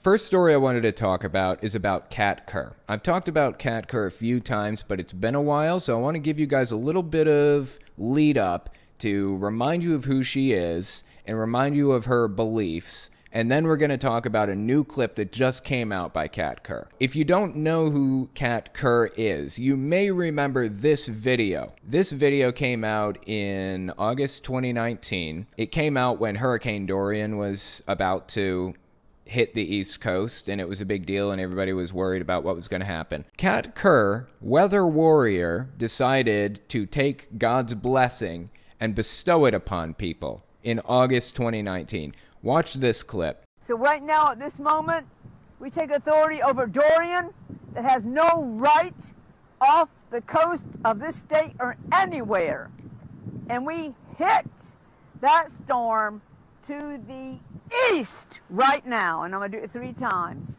First story I wanted to talk about is about Kerr. I've talked about Kerr a few times, but it's been a while, so I want to give you guys a little bit of lead up to remind you of who she is and remind you of her beliefs. And then we're going to talk about a new clip that just came out by Kerr. If you don't know who Kerr is, you may remember this video. This video came out in August 2019. It came out when Hurricane Dorian was about to hit the East Coast, and it was a big deal, and everybody was worried about what was going to happen. Kerr, weather warrior, decided to take God's blessing and bestow it upon people in August 2019. Watch this clip. So right now, at this moment, we take authority over Dorian that has no right off the coast of this state or anywhere. And we hit that storm to the east right now. And I'm going to do it 3 times.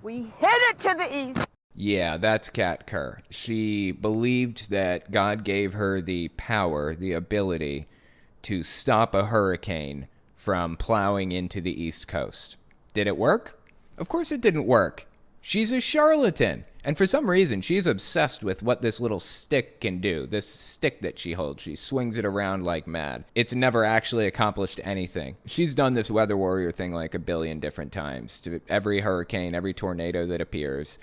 We hit it to the east. Yeah, that's Kerr. She believed that God gave her the power, the ability to stop a hurricane from plowing into the East Coast. Did it work? Of course it didn't work. She's a charlatan. And for some reason, she's obsessed with what this little stick can do. This stick that she holds. She swings it around like mad. It's never actually accomplished anything. She's done this weather warrior thing like a billion different times to every hurricane, every tornado that appears.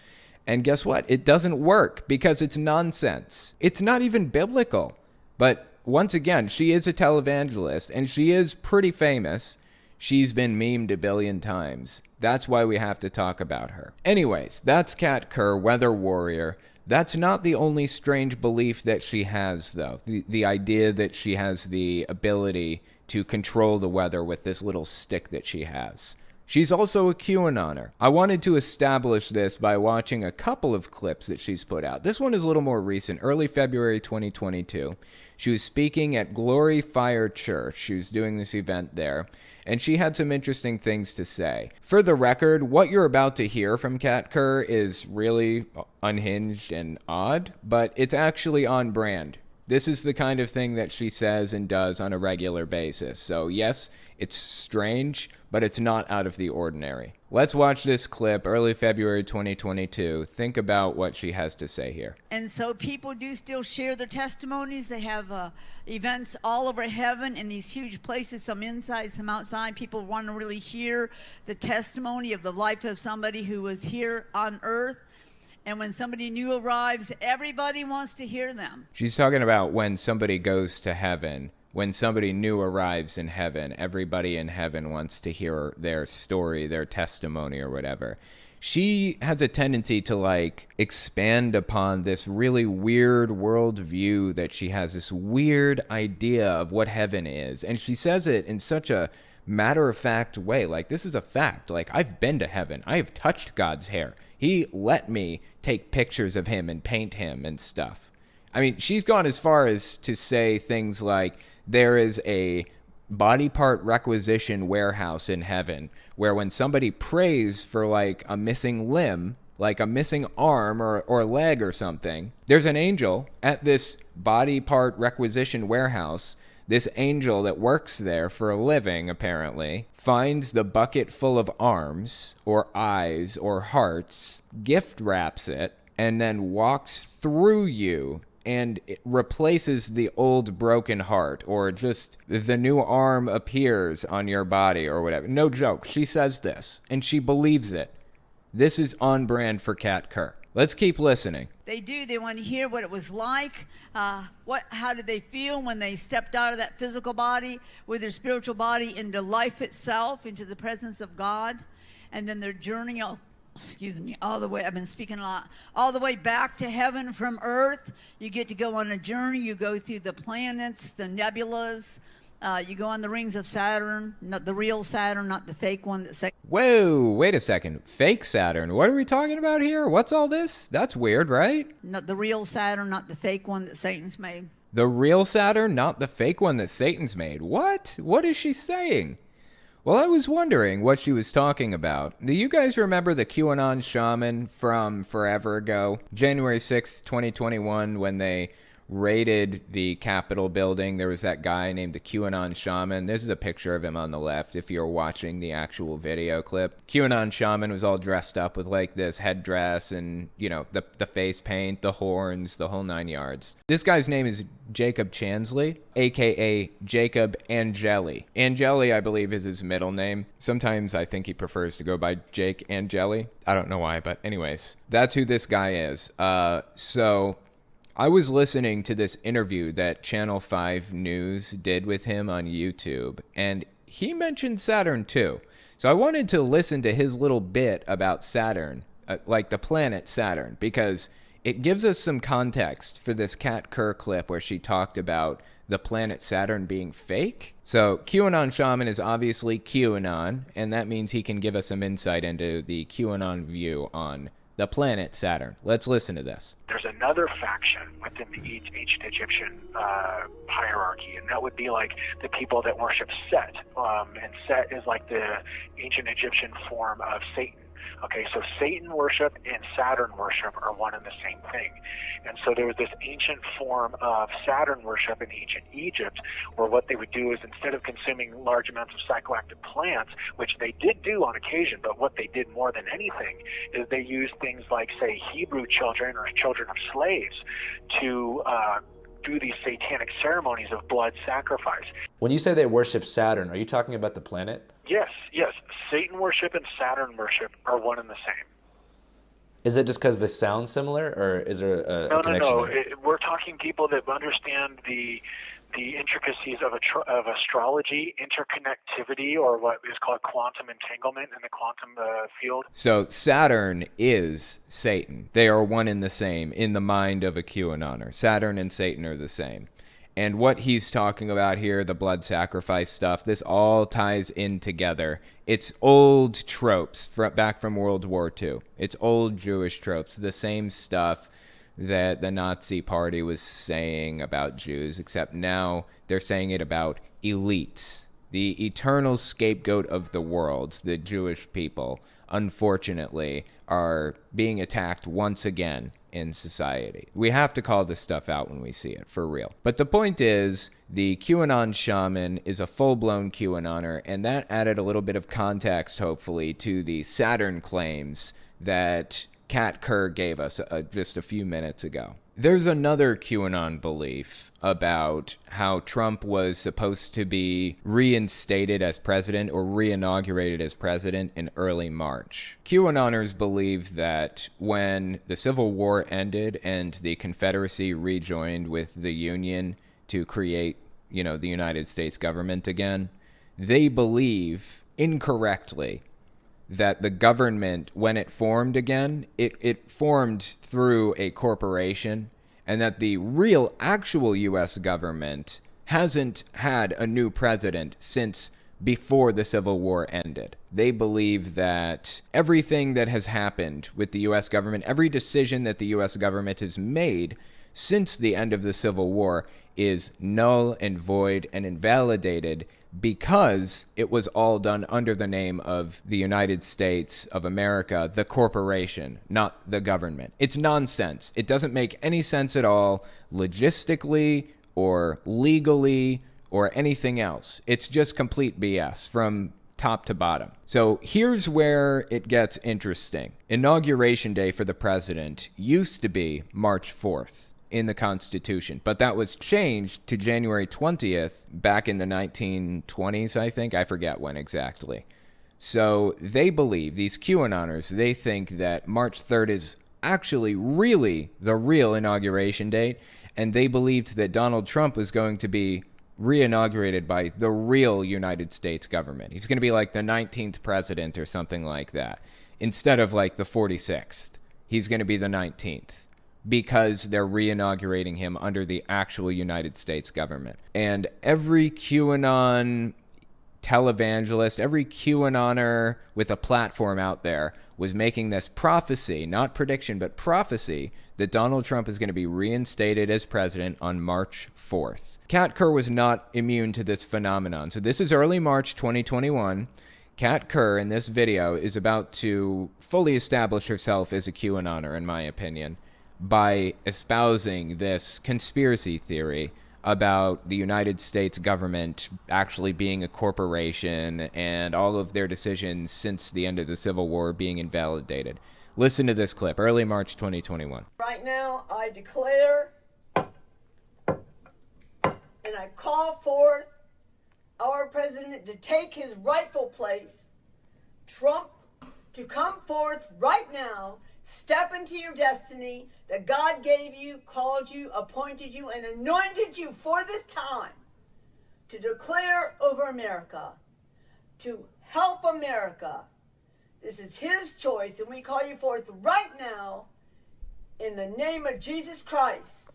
And guess what? It doesn't work because it's nonsense. It's not even biblical. But once again, she is a televangelist, and she is pretty famous. She's been memed a billion times. That's why we have to talk about her. Anyways, that's Kerr, weather warrior. That's not the only strange belief that she has, though. The idea that she has the ability to control the weather with this little stick that she has. She's also a QAnoner. I wanted to establish this by watching a couple of clips that she's put out. This one is a little more recent, early February 2022. She was speaking at Glory Fire Church. She was doing this event there, and she had some interesting things to say. For the record, what you're about to hear from Kerr is really unhinged and odd, but it's actually on brand. This is the kind of thing that she says and does on a regular basis. So yes, it's strange, but it's not out of the ordinary. Let's watch this clip, early February 2022. Think about what she has to say here. And so people do still share their testimonies. They have events all over heaven in these huge places, some inside, some outside. People want to really hear the testimony of the life of somebody who was here on earth. And when somebody new arrives, everybody wants to hear them. She's talking about when somebody goes to heaven. When somebody new arrives in heaven, everybody in heaven wants to hear their story, their testimony, or whatever. She has a tendency to, expand upon this really weird worldview that she has, this weird idea of what heaven is. And she says it in such a matter-of-fact way. This is a fact. I've been to heaven. I have touched God's hair. He let me take pictures of him and paint him and stuff. I mean, she's gone as far as to say things like, there is a body part requisition warehouse in heaven where when somebody prays for a missing limb, like a missing arm or leg or something, there's an angel at this body part requisition warehouse. This angel that works there for a living, apparently, finds the bucket full of arms or eyes or hearts, gift wraps it, and then walks through you and it replaces the old broken heart, or just the new arm appears on your body or whatever. No joke. She says this, and she believes it. This is on brand for Kerr. Let's keep listening. They do. They want to hear what it was like. How did they feel when they stepped out of that physical body with their spiritual body into life itself, into the presence of God, and then their journey all the way, I've been speaking a lot, all the way back to heaven from earth. You get to go on a journey. You go through the planets, the nebulas. You go on the rings of Saturn, not the real Saturn, not the fake one. Whoa, wait a second. Fake Saturn? What are we talking about here? What's all this? That's weird, right? Not the real Saturn, not the fake one that Satan's made. The real Saturn, not the fake one that Satan's made. What? What is she saying? Well, I was wondering what she was talking about. Do you guys remember the QAnon shaman from forever ago? January 6th, 2021, when they raided the Capitol building. There was that guy named the QAnon Shaman. This is a picture of him on the left if you're watching the actual video clip. QAnon Shaman was all dressed up with like this headdress and, you know, the face paint, the horns, the whole 9 yards. This guy's name is Jacob Chansley, a.k.a. Jacob Angeli. Angeli, I believe, is his middle name. Sometimes I think he prefers to go by Jake Angeli. I don't know why, but anyways, that's who this guy is. So I was listening to this interview that Channel 5 News did with him on YouTube, and he mentioned Saturn too. So I wanted to listen to his little bit about Saturn, like the planet Saturn, because it gives us some context for this Kat Kerr clip where she talked about the planet Saturn being fake. So QAnon Shaman is obviously QAnon, and that means he can give us some insight into the QAnon view on the planet Saturn. Let's listen to this. There's another faction within the ancient Egyptian hierarchy, and that would be like the people that worship Set. And Set is like the ancient Egyptian form of Satan. Okay, so Satan worship and Saturn worship are one and the same thing. And so there was this ancient form of Saturn worship in ancient Egypt, where what they would do is, instead of consuming large amounts of psychoactive plants, which they did do on occasion, but what they did more than anything is they used things like, say, Hebrew children or children of slaves to do these satanic ceremonies of blood sacrifice. When you say they worship Saturn, are you talking about the planet? Yes. Satan worship and Saturn worship are one and the same. Is it just because they sound similar, or is there a connection? No. We're talking people that understand the intricacies of astrology, interconnectivity, or what is called quantum entanglement in the quantum field. So Saturn is Satan. They are one and the same in the mind of a QAnoner. Saturn and Satan are the same. And what he's talking about here, the blood sacrifice stuff, this all ties in together. It's old tropes back from World War II. It's old Jewish tropes, the same stuff that the Nazi Party was saying about Jews, except now they're saying it about elites. The eternal scapegoat of the world, the Jewish people, unfortunately, are being attacked once again in society. We have to call this stuff out when we see it, for real. But the point is, the QAnon Shaman is a full-blown QAnoner, and that added a little bit of context, hopefully, to the Saturn claims that Kat Kerr gave us just a few minutes ago. There's another QAnon belief about how Trump was supposed to be reinstated as president or reinaugurated as president in early March. QAnoners believe that when the Civil War ended and the Confederacy rejoined with the Union to create, the United States government again, they believe incorrectly that the government, when it formed again, it formed through a corporation, and that the real, actual U.S. government hasn't had a new president since before the Civil War ended. They believe that everything that has happened with the U.S. government, every decision that the U.S. government has made since the end of the Civil War is null and void and invalidated because it was all done under the name of the United States of America, the corporation, not the government. It's nonsense. It doesn't make any sense at all, logistically or legally or anything else. It's just complete BS from top to bottom. So here's where it gets interesting. Inauguration day for the president used to be March 4th. In the Constitution, but that was changed to January 20th back in the 1920s, I think. I forget when exactly. So they believe, these QAnoners, they think that March 3rd is actually really the real inauguration date, and they believed that Donald Trump was going to be reinaugurated by the real United States government. He's going to be like the 19th president or something like that, instead of like the 46th. He's going to be the 19th. Because they're reinaugurating him under the actual United States government. And every QAnon televangelist, every QAnoner with a platform out there was making this prophecy, not prediction, but prophecy, that Donald Trump is going to be reinstated as president on March 4th. Kat Kerr was not immune to this phenomenon. So this is early March 2021. Kat Kerr, in this video, is about to fully establish herself as a QAnoner, in my opinion. by espousing this conspiracy theory about the United States government actually being a corporation and all of their decisions since the end of the Civil War being invalidated. Listen to this clip, early March 2021. Right now, I declare and I call forth our president to take his rightful place, Trump, to come forth right now, step into your destiny that God gave you, called you, appointed you, and anointed you for this time to declare over America, to help America. This is his choice, and we call you forth right now in the name of Jesus Christ,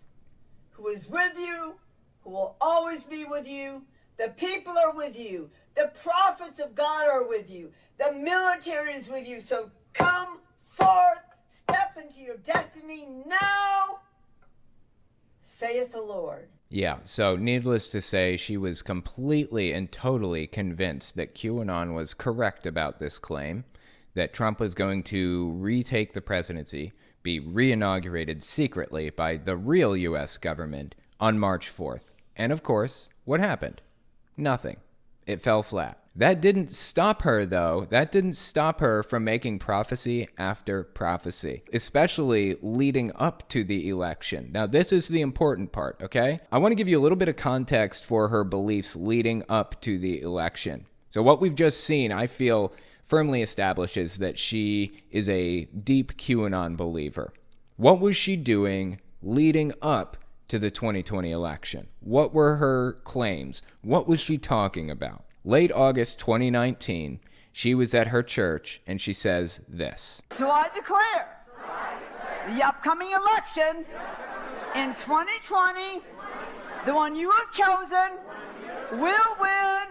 who is with you, who will always be with you. The people are with you. The prophets of God are with you. The military is with you. So come forth, step into your destiny now, saith the Lord. Yeah, so needless to say, she was completely and totally convinced that QAnon was correct about this claim, that Trump was going to retake the presidency, be re-inaugurated secretly by the real U.S. government on March 4th. And of course, what happened? Nothing. It fell flat. That didn't stop her, though. That didn't stop her from making prophecy after prophecy, especially leading up to the election. Now, this is the important part, okay? I want to give you a little bit of context for her beliefs leading up to the election. So what we've just seen, I feel, firmly establishes that she is a deep QAnon believer. What was she doing leading up to the 2020 election? What were her claims? What was she talking about? Late August 2019, she was at her church and she says this. So I declare the upcoming election in 2020, the one you have chosen will win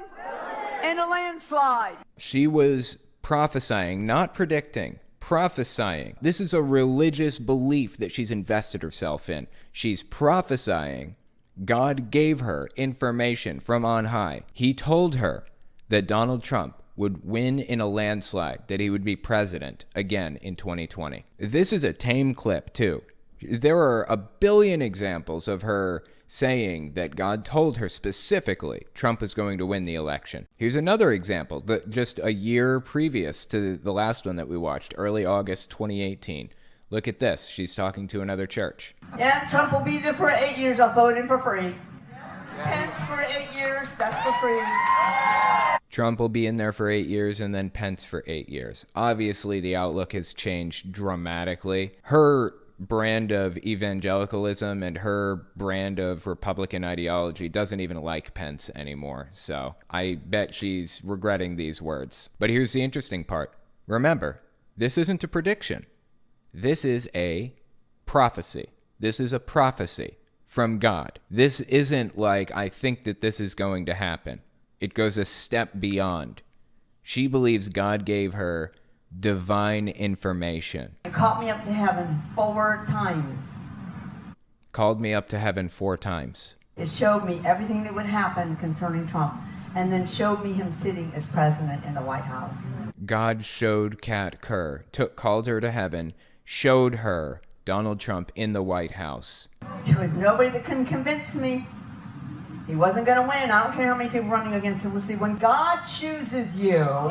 in a landslide. She was prophesying, not predicting, prophesying. This is a religious belief that she's invested herself in. She's prophesying. God gave her information from on high. He told her that Donald Trump would win in a landslide, that he would be president again in 2020. This is a tame clip, too. There are a billion examples of her saying that God told her specifically Trump was going to win the election. Here's another example, that just a year previous to the last one that we watched, early August 2018. Look at this. She's talking to another church. Yeah, Trump will be there for 8 years. I'll vote him for free. Pence for 8 years. That's for free. Trump will be in there for 8 years and then Pence for 8 years. Obviously, the outlook has changed dramatically. Her brand of evangelicalism and her brand of Republican ideology doesn't even like Pence anymore. So I bet she's regretting these words. But here's the interesting part. Remember, this isn't a prediction. This is a prophecy. This is a prophecy from God. This isn't like, I think that this is going to happen. It goes a step beyond. She believes God gave her divine information. It caught me up to heaven 4 times. Called me up to heaven 4 times. It showed me everything that would happen concerning Trump, and then showed me him sitting as president in the White House. God showed Kat Kerr, called her to heaven, showed her Donald Trump in the White House. There was nobody that couldn't convince me he wasn't going to win. I don't care how many people running against him. We'll see. When God chooses you.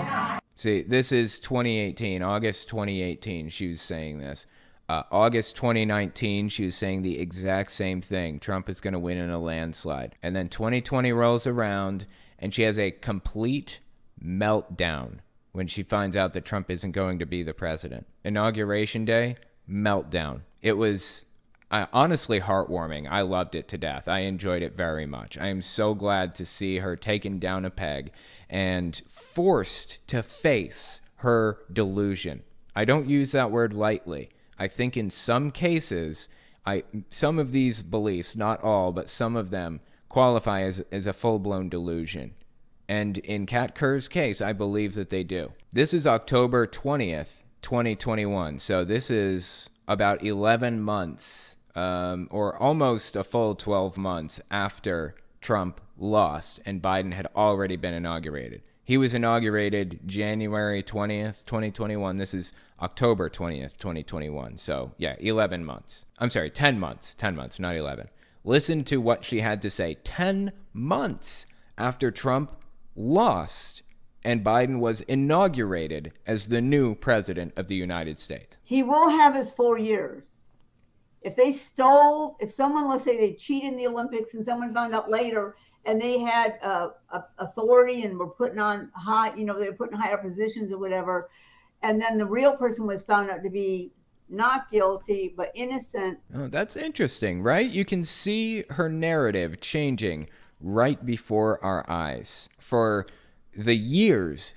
See, this is 2018, August 2018, she was saying this. August 2019, she was saying the exact same thing. Trump is going to win in a landslide. And then 2020 rolls around, and she has a complete meltdown when she finds out that Trump isn't going to be the president. Inauguration day, meltdown. It was honestly heartwarming. I loved it to death. I enjoyed it very much. I am so glad to see her taken down a peg and forced to face her delusion. I don't use that word lightly. I think in some cases, some of these beliefs, not all, but some of them qualify as a full-blown delusion. And in Kat Kerr's case, I believe that they do. This is October 20th, 2021. So this is about 11 months, or almost a full 12 months after Trump lost and Biden had already been inaugurated. He was inaugurated January 20th, 2021. This is October 20th, 2021. So, yeah, 11 months. I'm sorry, 10 months. 10 months, not 11. Listen to what she had to say 10 months after Trump lost and Biden was inaugurated as the new president of the United States. He will have his 4 years. If someone, let's say they cheated in the Olympics and someone found out later and they had authority and were putting on high, they were putting higher positions or whatever, and then the real person was found out to be not guilty but innocent. Oh, that's interesting, right? You can see her narrative changing right before our eyes. For the years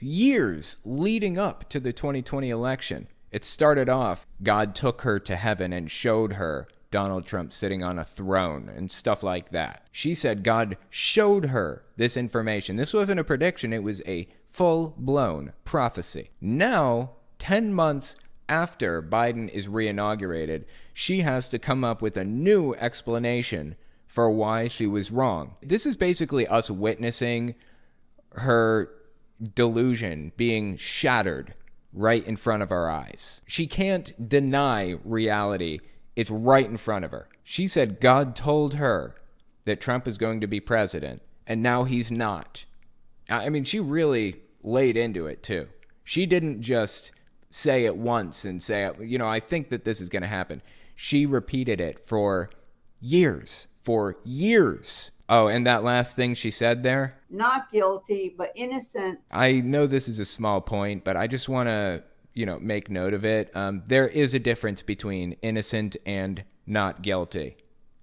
leading up to the 2020 election, it started off, God took her to heaven and showed her Donald Trump sitting on a throne and stuff like that. She said God showed her this information. This wasn't a prediction, it was a full-blown prophecy. Now, 10 months after Biden is reinaugurated, she has to come up with a new explanation for why she was wrong. This is basically us witnessing her delusion being shattered right in front of our eyes. She can't deny reality. It's right in front of her. She said God told her that Trump is going to be president, and now he's not. I mean, she really laid into it, too. She didn't just say it once and say, I think that this is going to happen. She repeated it for years. Oh, and that last thing she said there? Not guilty, but innocent. I know this is a small point, but I just want to, make note of it. There is a difference between innocent and not guilty.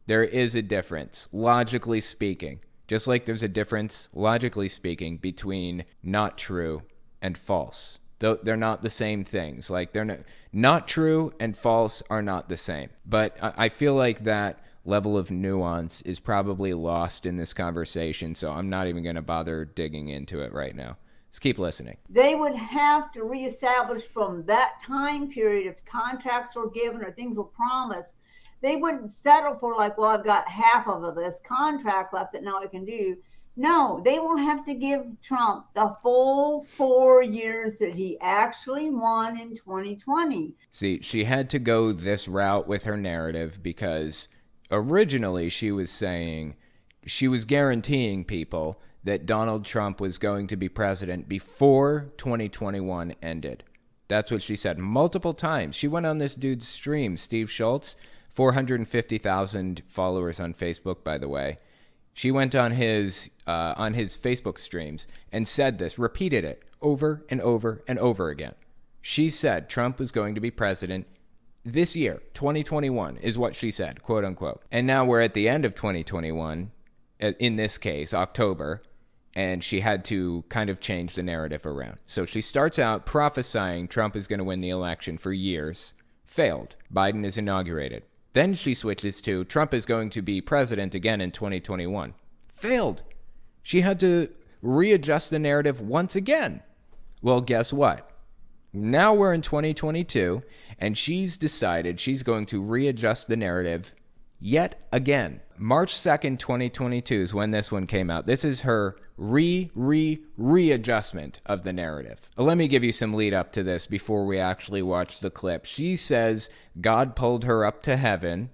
There is a difference, logically speaking. Just like there's a difference, logically speaking, between not true and false. They're not the same things. Like, they're not true and false are not the same. But I feel like that level of nuance is probably lost in this conversation, so I'm not even going to bother digging into it right now. Let's keep listening. They would have to reestablish from that time period if contracts were given or things were promised. They wouldn't settle for I've got half of this contract left that now I can do. No, they will have to give Trump the full 4 years that he actually won in 2020. See, she had to go this route with her narrative because originally she was guaranteeing people that Donald Trump was going to be president before 2021 ended. That's what she said multiple times. She went on this dude's stream, Steve Schultz, 450,000 followers on Facebook, by the way. She went on his Facebook streams and said this, repeated it over and over and over again. She said Trump was going to be president this year, 2021, is what she said, quote unquote. And now we're at the end of 2021, in this case, October, and she had to kind of change the narrative around. So she starts out prophesying Trump is going to win the election for years, failed. Biden is inaugurated. Then she switches to Trump is going to be president again in 2021. Failed. She had to readjust the narrative once again. Well, guess what? Now we're in 2022, and she's decided she's going to readjust the narrative yet again. March 2nd, 2022 is when this one came out. This is her readjustment of the narrative. Let me give you some lead up to this before we actually watch the clip. She says God pulled her up to heaven,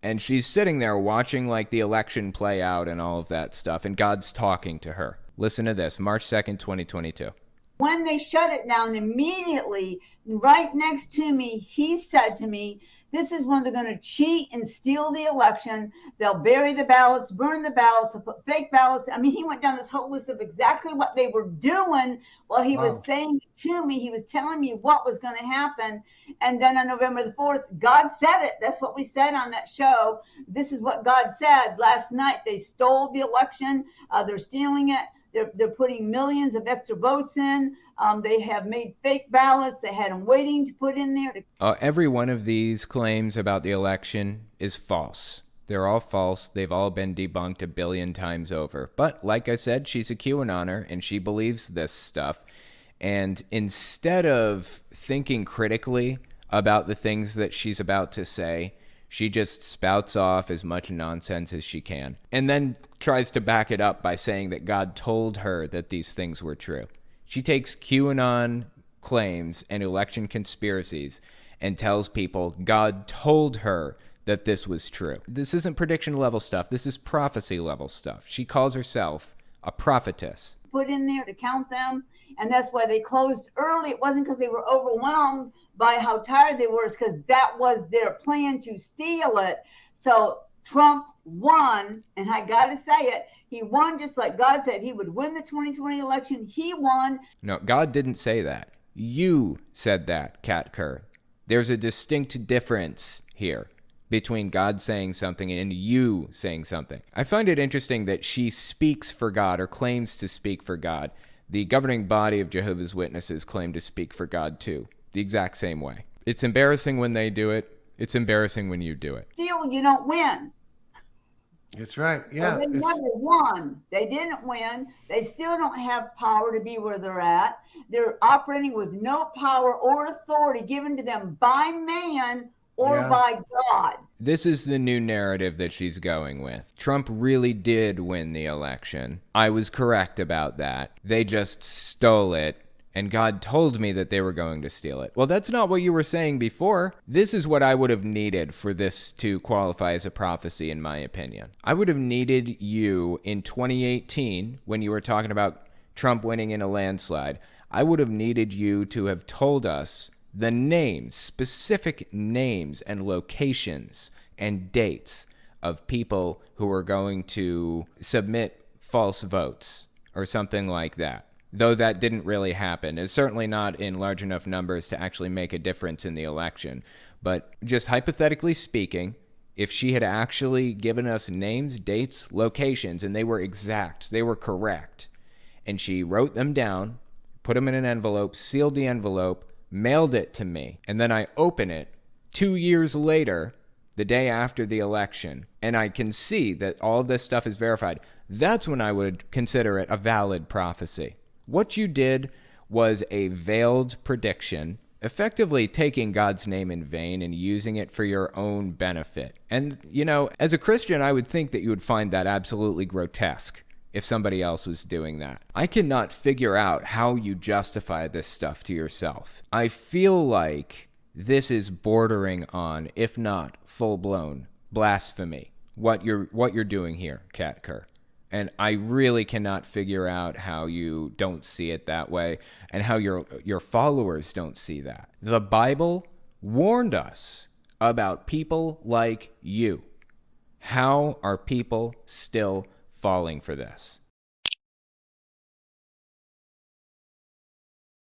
and she's sitting there watching the election play out and all of that stuff, and God's talking to her. Listen to this, March 2nd, 2022. When they shut it down, immediately, right next to me, he said to me, this is when they're going to cheat and steal the election. They'll bury the ballots, burn the ballots, they'll put fake ballots. I mean, he went down this whole list of exactly what they were doing while he was saying it to me. He was telling me what was going to happen. And then on November the 4th, God said it. That's what we said on that show. This is what God said last night. They stole the election. They're stealing it. They're putting millions of extra votes in. They have made fake ballots. They had them waiting to put in there. Every one of these claims about the election is false. They're all false. They've all been debunked a billion times over. But like I said, she's a QAnoner, and she believes this stuff. And instead of thinking critically about the things that she's about to say, she just spouts off as much nonsense as she can, and then tries to back it up by saying that God told her that these things were true. She takes QAnon claims and election conspiracies and tells people God told her that this was true. This isn't prediction level stuff. This is prophecy level stuff. She calls herself a prophetess. Put in there to count them, and that's why they closed early. It wasn't because they were overwhelmed by how tired they were, it's because that was their plan to steal it. So Trump won, and I gotta say it, he won just like God said he would win the 2020 election. He won. No, God didn't say that. You said that, Kat Kerr. There's a distinct difference here between God saying something and you saying something. I find it interesting that she speaks for God or claims to speak for God. The governing body of Jehovah's Witnesses claim to speak for God too, the exact same way. It's embarrassing when they do it. It's embarrassing when you do it. Still, you don't win. That's right. Yeah. So they never won. They didn't win. They still don't have power to be where they're at. They're operating with no power or authority given to them by man or by God. This is the new narrative that she's going with. Trump really did win the election. I was correct about that. They just stole it, and God told me that they were going to steal it. Well, that's not what you were saying before. This is what I would have needed for this to qualify as a prophecy, in my opinion. I would have needed you in 2018, when you were talking about Trump winning in a landslide. I would have needed you to have told us the names, specific names and locations and dates of people who are going to submit false votes or something like that. Though that didn't really happen. It's certainly not in large enough numbers to actually make a difference in the election. But just hypothetically speaking, if she had actually given us names, dates, locations, and they were exact, they were correct, and she wrote them down, put them in an envelope, sealed the envelope, mailed it to me, and then I open it 2 years later, the day after the election, and I can see that all of this stuff is verified, that's when I would consider it a valid prophecy. What you did was a veiled prediction, effectively taking God's name in vain and using it for your own benefit. And, you know, as a Christian, I would think that you would find that absolutely grotesque if somebody else was doing that. I cannot figure out how you justify this stuff to yourself. I feel like this is bordering on, if not full-blown, blasphemy, what you're doing here, Kat Kerr. And I really cannot figure out how you don't see it that way and how your followers don't see that. The Bible warned us about people like you. How are people still falling for this?